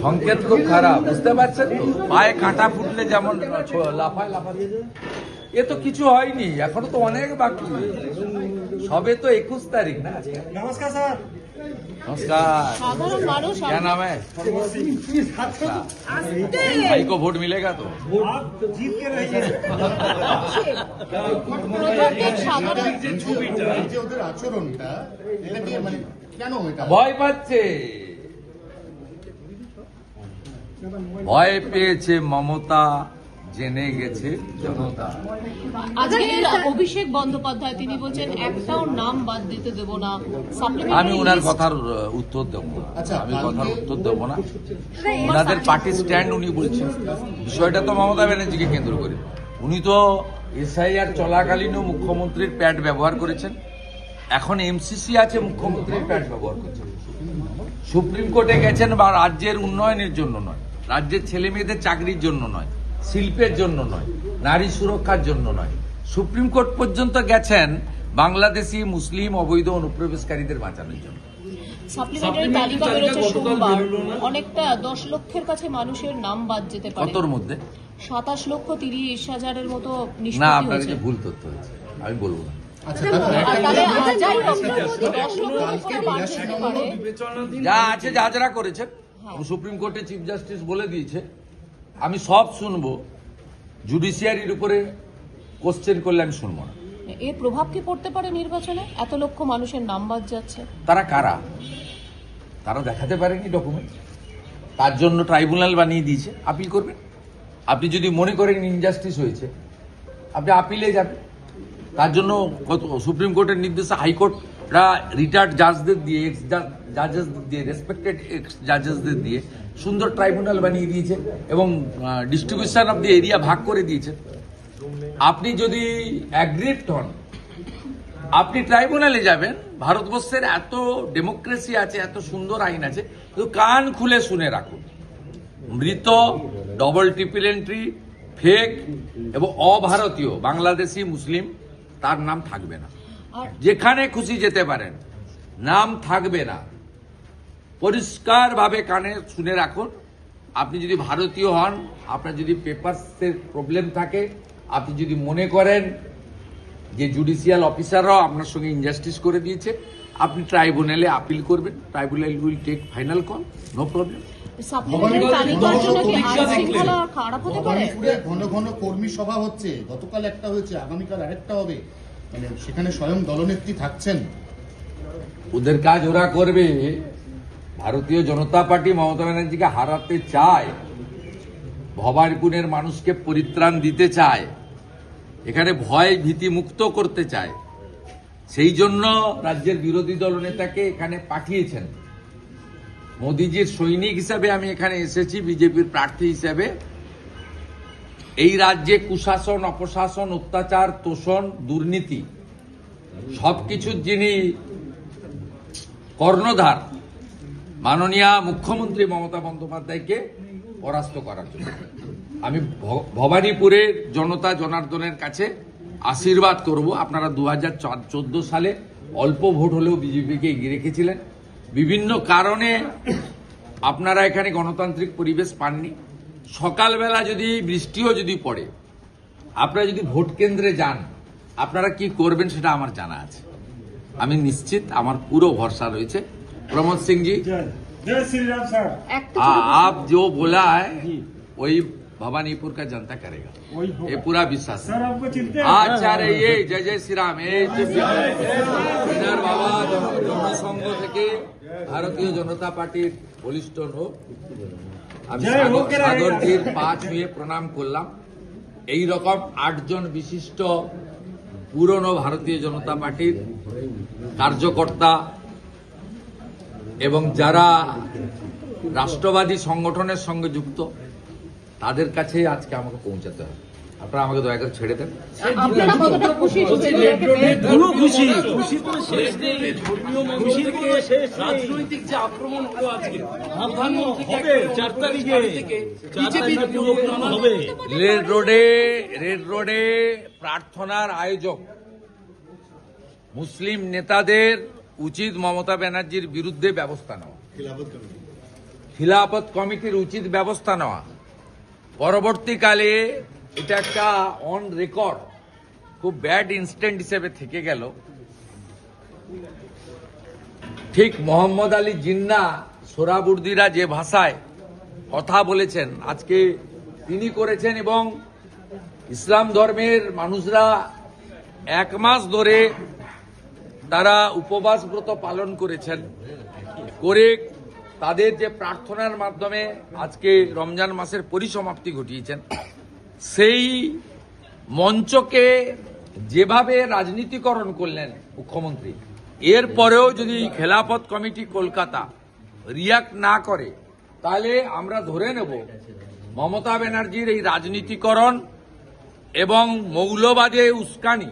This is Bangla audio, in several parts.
সংকেত খুব খারাপ, বুঝতে পারছেন তো? পায়ে কাঁটা ফুটলে যেমন লাফায় লাফায়, এ তো কিছু হয়নি, এখনো তো অনেক বাকি, সবে তো 21 তারিখ না। नमस्कार सर। नमस्कार। साधारण मानुष क्या नाम है? भाई को वोट मिलेगा तो आप जीत के रहिए। ওদের আচরণটা এটা নিয়ে মানে কেন এটা ভয় পাচ্ছে, ভয় পেয়েছে মমতা, জেনে গেছে জনতা। আজকে অভিষেক বন্দ্যোপাধ্যায় তিনি বলছেন একটাও নাম বাদ দিতে দেব না। আমি ওনার কথার উত্তর দেবো না, আমি কথার উত্তর দেবো না। ওনাদের পার্টি স্ট্যান্ড উনি বলছেন, বিষয়টা তো মমতা ব্যানার্জিকে কেন্দ্র করে। উনি তো এসআইআর চলাকালীনও মুখ্যমন্ত্রীর প্যাড ব্যবহার করেছেন, এখন এমসিসি আছে মুখ্যমন্ত্রীর প্যাড ব্যবহার করছেন। সুপ্রিম কোর্টে গেছেন বা রাজ্যের উন্নয়নের জন্য নয়, রাজ্যের ছেলে মেয়েদের চাকরির জন্য নয়, শিল্পের জন্য নয়, নারী সুরক্ষার জন্য নয়, সুপ্রিম কোর্ট পর্যন্ত গেছেন বাংলাদেশি মুসলিম অবৈধ অনুপ্রবেশকারীদের বাঁচানোর জন্য। সাপ্লিমেন্টারি তালিকা বেরোচ্ছে সোমবার, অনেকটা 10 লক্ষের কাছে মানুষের নাম বাদ যেতে পারে। কতর মধ্যে? 27,30,000-এর মতো না, নিষ্পত্তি আপনার হয়েছে। কাছে ভুল তথ্য হয়েছে, আমি বলবো না। আচ্ছা তাহলে যাই হোক, 10 লক্ষের উপরে বাদ যেতে পারে। যা আছে যা যারা করেছেন, সুপ্রিম কোর্টে চিফ জাস্টিস বলে দিয়েছে, আমি সব শুনবো, জুডিশিয়ারির উপরে কোশ্চেন করলে আমি শুনবো না। এর প্রভাব কি পড়তে পারে নির্বাচনে? এত লক্ষ মানুষের নাম বাদ যাচ্ছে। তারা কারা? তারা দেখাতে পারেনি ডকুমেন্ট, তার জন্য ট্রাইব্যুনাল বানিয়ে দিয়েছে, আপিল করবেন। আপনি যদি মনে করেন ইনজাস্টিস হয়েছে, আপনি আপিলে যাবেন। তার জন্য সুপ্রিম কোর্টের নির্দেশে হাইকোর্টরা রিটায়ার্ড জাজদের দিয়ে, এক্স জাজেসদের দিয়ে, রেসপেক্টেড এক্স জাজেসদের দিয়ে সুন্দর ট্রাইব্যুনাল বানিয়ে দিয়েছে এবং ডিস্ট্রিবিউশন অফ দি এরিয়া ভাগ করে দিয়েছে। আপনি যদি অ্যাগ্রিভড হন, আপনি ট্রাইব্যুনালে যাবেন। ভারতবর্ষের এত ডেমোক্রেসি আছে, এত সুন্দর আইন আছে, তো কান খুলে শুনে রাখুন। মৃত, ডবল ট্রিপল এন্ট্রি, ফেক এবং অভারতীয় বাংলাদেশি মুসলিম, তার নাম থাকবে না। যেখানে খুশি যেতে পারেন, নাম থাকবে না। পরিষ্কারভাবে কানে শুনে রাখুন। আপনি যদি ভারতীয় হন, আপনার যদি পেপারসের প্রবলেম থাকে, আপনি যদি মনে করেন যে জুডিশিয়াল অফিসাররাও আপনার সঙ্গে ইনজাস্টিস করে দিয়েছে, আপনি ট্রাইব্যুনালে আপিল করবেন। Tribunal will take final call, no problem. Supplementary তালিকার জন্য কি আইন শৃঙ্খলা খারাপ হতে পারে? ভবানীপুরে ঘন ঘন কর্মী সভা হচ্ছে, গতকাল একটা হয়েছে, আগামীকাল আরেকটা হবে, মানে সেখানে স্বয়ং দলনেত্রী থাকছেন। ওদের কাজ ওরা করবে। ভারতীয় জনতা পার্টি মমতা ব্যানার্জিকে হারাতে চায়, ভবানীপুরের মানুষকে পরিত্রাণ দিতে চায়, এখানে ভয় ভীতি মুক্ত করতে চায়। সেই জন্য রাজ্যের বিরোধী দল নেতাকে এখানে পাঠিয়েছেন। মোদিজির সৈনিক হিসাবে আমি এখানে এসেছি, বিজেপির প্রার্থী হিসাবে। এই রাজ্যে কুশাসন, অপশাসন, অত্যাচার, তোষণ, দুর্নীতি সবকিছুর যিনি কর্ণধার, মাননীয় মুখ্যমন্ত্রী মমতা বন্দ্যোপাধ্যায়কে পরাস্ত করার জন্য আমি ভবানীপুরের জনতা জনার্দনের কাছে আশীর্বাদ করব। আপনারা 2014 সালে অল্প ভোট হলেও বিজেপিকে এগিয়ে রেখেছিলেন। বিভিন্ন কারণে আপনারা এখানে গণতান্ত্রিক পরিবেশ পাননি। সকালবেলা যদি বৃষ্টিও যদি পড়ে, আপনারা যদি ভোট কেন্দ্রে যান, আপনারা কি করবেন সেটা আমার জানা আছে। আমি নিশ্চিত, আমার পুরো ভরসা রয়েছে। प्रमोद सिंह जी, जय श्री राम सर। आप जो बोला है वही भवानीपुर का जनता करेगा, ये पूरा विश्वास है। सर आपको चिंता है? আচ্ছা রে, এই জয় জয় শ্রীরাম। এই যে বিনার বাবা জনসংঘ থেকে ভারতীয় জনতা পার্টির বলিষ্ঠ লোক, আমি সাগরজির পা ছুঁয়ে প্রণাম করলাম। এই রকম 8 জন বিশিষ্ট পুরনো ভারতীয় জনতা পার্টির কার্যকর্তা এবং যারা রাষ্ট্রবাদী সংগঠনের সঙ্গে যুক্ত, তাদের কাছে আজকে আমাকে পৌঁছাতে হবে। আপনারা আমাকে দয়া করে ছেড়ে দেন। আপনারা কতটা খুশি? পুরো খুশি, খুশি তো শেষ নেই। খুশি থেকে রাজনৈতিক যে আক্রমণ হলো আজকে, প্রধানমন্ত্রী হবে 4 তারিখে হবে রেড রোডে প্রার্থনার আয়োজক মুসলিম নেতাদের উচিত মমতা ব্যানার্জির বিরুদ্ধে ব্যবস্থা নেওয়া। খিলাফত কমিটির উচিত ব্যবস্থা নেওয়া। পরবর্তীকালে এটা একটা অন রেকর্ড খুব ব্যাড ইনস্ট্যান্ট হিসেবে থেকে গেল। ঠিক মোহাম্মদ আলী জিন্না সোহরাবুর্দিরা যে ভাষায় কথা বলেছেন আজকে তিনি করেছেন, এবং ইসলাম ধর্মের মানুষরা 1 মাস ধরে তারা উপবাস ব্রত পালন করেছেন, করে তাদের যে প্রার্থনার মাধ্যমে আজকে রমজান মাসের পরিসমাপ্তি ঘটিয়েছেন, সেই মঞ্চকে যেভাবে রাজনীতিকরণ করলেন মুখ্যমন্ত্রী, এরপরেও যদি খেলাফত কমিটি কলকাতা রিয়াক্ট না করে তাহলে আমরা ধরে নেব মমতা ব্যানার্জির এই রাজনীতিকরণ এবং মৌলবাদে উস্কানি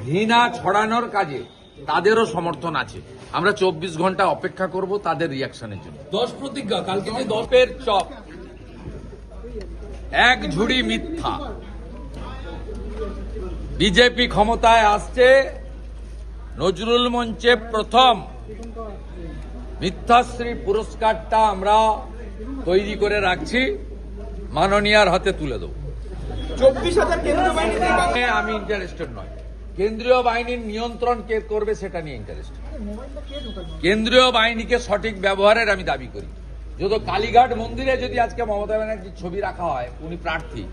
ঘৃণা ছড়ানোর কাজে তাদেরও সমর্থন আছে। আমরা 24 ঘন্টা অপেক্ষা করব তাদের রিয়াকশনের জন্য। 10 প্রতিজ্ঞা কালকে যে 10 দপের চপ, এক ঝুড়ি মিথ্যা। বিজেপি ক্ষমতায় আসছে, নজরুল মঞ্চে প্রথম মিথ্যাশ্রী পুরস্কারটা আমরা তৈরি করে রাখছি, মাননীয়ার হাতে তুলে দেব। 24,000 কেন্দ্রীয় বাহিনী আমি ইন্টারেস্টেড নয়, কেন্দ্রীয় বাহিনীর নিয়ন্ত্রণ কে করবে সেটা নিয়ে ইন্টারেস্টেড। কেন্দ্রীয় বাহিনীকে সঠিক ব্যবহারের আমি দাবি করি। যদি কালীঘাট মন্দিরে যদি আজকে মমতা ব্যানার্জির ছবি রাখা হয়, উনি প্রার্থী,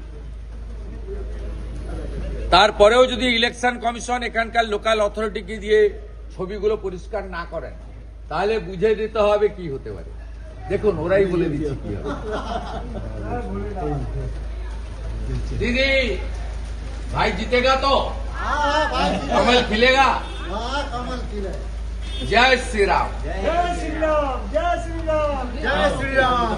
তারপরেও যদি ইলেকশন কমিশন এখানকার লোকাল অথরিটিকে দিয়ে ছবিগুলো পরিষ্কার না করেন, তাহলে বুঝে দিতে হবে কি হতে পারে। দেখুন, ওরাই বলে দিচ্ছে কি হবে। दीदी भाई जीतेगा तो कमल खिलेगा। कमल खिले। जय श्री राम। जय श्री राम, जय श्री राम, जय श्री राम।